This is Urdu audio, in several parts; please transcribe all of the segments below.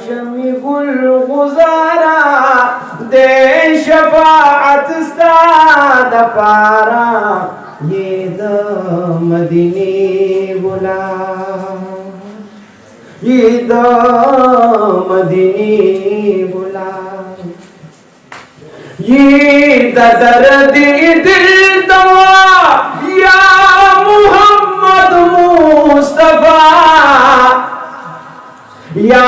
شمی گل گزارا دے شفاعت ستا د پارا یہ د مدینی غلام یہ د مدینی غلام یہ د درد دل دوا یا محمد مصطفیٰ یا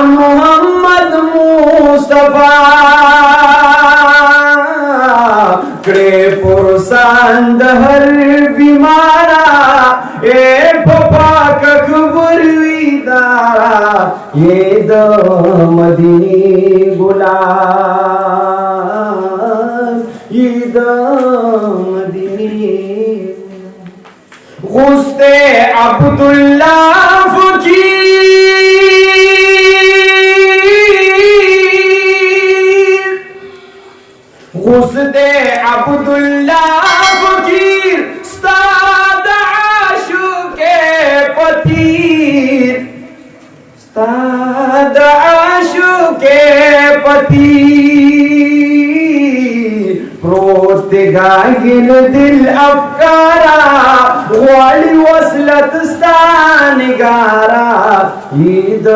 محمد مصطفیٰ کڑے پرسان دہر بیمارا اے پپا ککبر ویدارا یہ دا مدینی غلام یہ دا مدینی غسط عبداللہ فقیر غسط عبداللہ فقیر ستاد عاشق پتیر ستاد عاشق پتیر پروت گاگل دل افکارا غوالی وصلت ستانگارا عید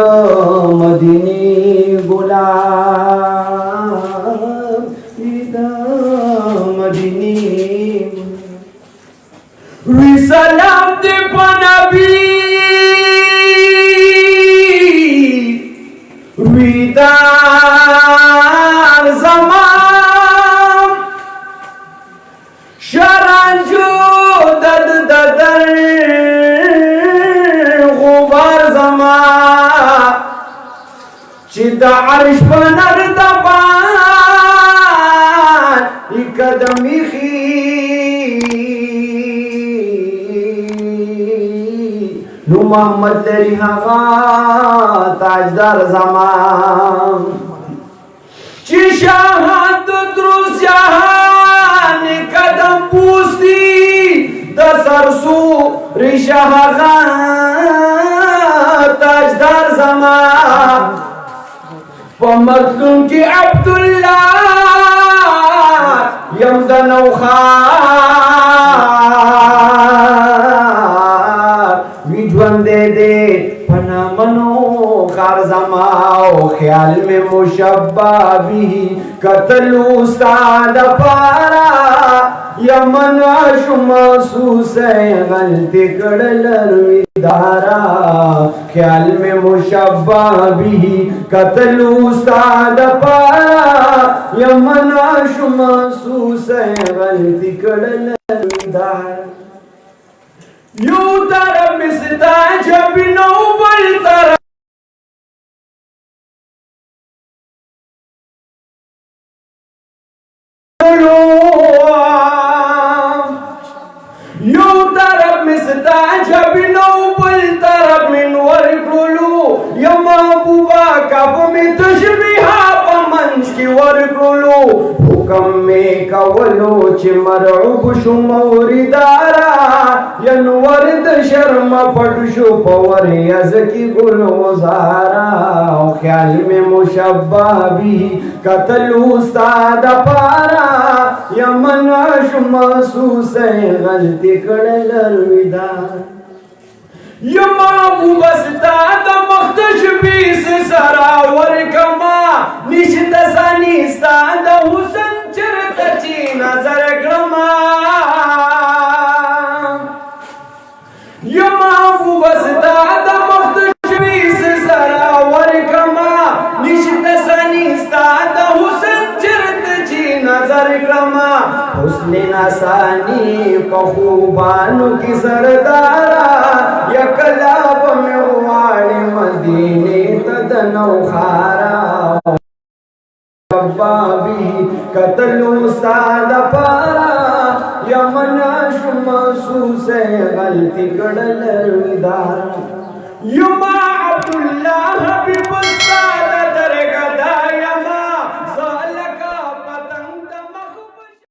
مدینی غلام عید مدینی وی سلام دی پنبی وی دار زمان شرنجو دد ددر غبار زمان چی دا عرش پنر دبان ای قدمی خی نو محمد لری حقا تاجدار زمان چی شاہد دروس جہان قدم پوستی دسرسو ریشہ حقا تاجدار زمان پمکتون کی عبداللہ یمدن و خار ویجون دے دے پنا منو خار زماؤ خیال میں مشبہ بھی قتلو استاد پارا یمن عشم محسوس ہے غلطی کڑلر ویدارا خیال میں مشبہ بھی قتلو استاد پارا یمن عشم محسوس ہے غلطی کڑلر ویدارا یو طرف مستا جب نو بل طرف یو طرف مستا جب نو بل طرف من ورکلو یا محبوبہ کب میں تشبیحہ پمنش کی ورکلو حکم میں کولو چی مرعوب شو موردارا ینورد شرم پڑشو پور یزکی گلوزارا خیال میں مشبہ بھی قتلو استاد پارا یمن عش محسوس ہے غلطی کڑلر ویدار یما بوبستا دا مختش بیس سراور کما نشت سانیستا دا حسن چرت چی نظر کرما یما بوبستا دا مختش بیس سراور کما نشت سانیستا دا حسن چرت چی نظر کرما حسن نسانی پخوبانو کی سردارا یکلاب میں والی مدینے تدنو خارا بابی قتلو استاد پارا یمن عش محسوس ہے غلطی کڑلر ویدارا یما عبداللہ حبیب السلام